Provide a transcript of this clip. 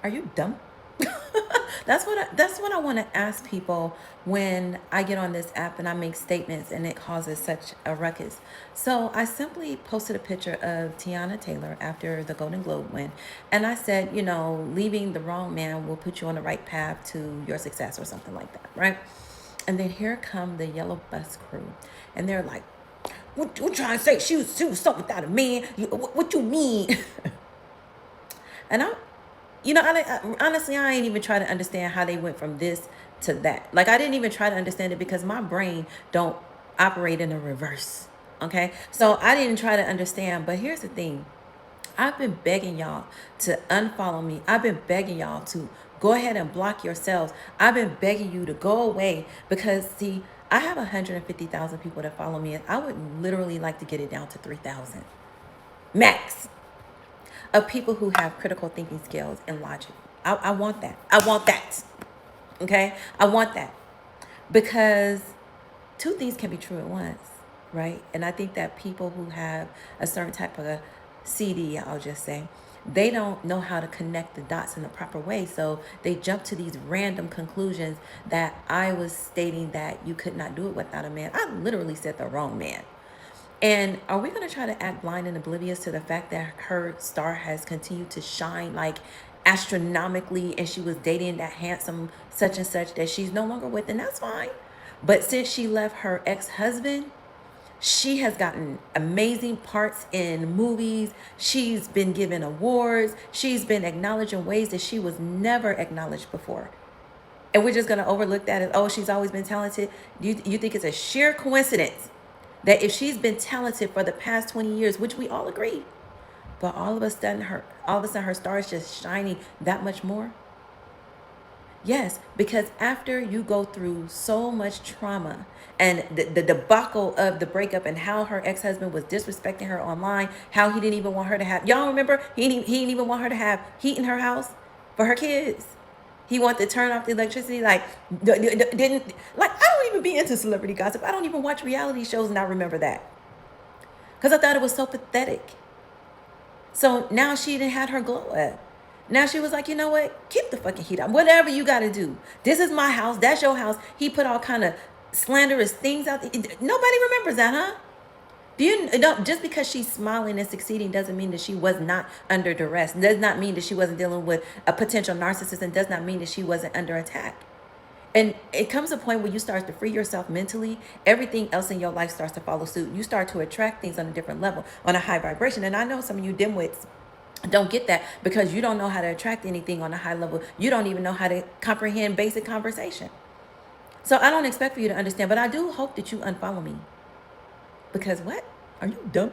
Are you dumb? That's what I want to ask people when I get on this app and I make statements and it causes such a ruckus. So I simply posted a picture of Tiana Taylor after the Golden Globe win, and I said, leaving the wrong man will put you on the right path to your success or something like that, right? And then here come the yellow bus crew, and they're like, "What you trying to say? She was something without a man? What you mean?" And honestly, I ain't even try to understand how they went from this to that. Like, I didn't even try to understand it because my brain don't operate in a reverse. Okay, so I didn't try to understand. But here's the thing: I've been begging y'all to unfollow me. I've been begging y'all to go ahead and block yourselves. I've been begging you to go away because, see, I have 150,000 people that follow me, and I would literally like to get it down to 3,000 max of people who have critical thinking skills and logic. I want that. I want that. Okay? I want that. Because two things can be true at once, right? And I think that people who have a certain type of CD, I'll just say, they don't know how to connect the dots in the proper way. So they jump to these random conclusions that I was stating that you could not do it without a man. I literally said the wrong man. And are we going to try to act blind and oblivious to the fact that her star has continued to shine like astronomically, and she was dating that handsome such and such that she's no longer with, and that's fine. But since she left her ex-husband, she has gotten amazing parts in movies. She's been given awards. She's been acknowledged in ways that she was never acknowledged before. And we're just going to overlook that as, oh, she's always been talented. You think it's a sheer coincidence that if she's been talented for the past 20 years, which we all agree, but all of a sudden her star is just shining that much more? Yes, because after you go through so much trauma and the debacle of the breakup and how her ex-husband was disrespecting her online, how he didn't even want her to have, y'all remember, he didn't even want her to have heat in her house for her kids. He wanted to turn off the electricity. Like, didn't, like, I don't even be into celebrity gossip. I don't even watch reality shows, and I remember that because I thought it was so pathetic. So now she didn't had her glow up. Now she was like, you know what? Keep the fucking heat on. Whatever you got to do. This is my house. That's your house. He put all kind of slanderous things out there. Nobody remembers that, huh? Just because she's smiling and succeeding doesn't mean that she was not under duress. Does not mean that she wasn't dealing with a potential narcissist, and does not mean that she wasn't under attack. And it comes a point where you start to free yourself mentally. Everything else in your life starts to follow suit. You start to attract things on a different level, on a high vibration. And I know some of you dimwits don't get that because you don't know how to attract anything on a high level. You don't even know how to comprehend basic conversation. So I don't expect for you to understand, but I do hope that you unfollow me. Because what? Are you dumb?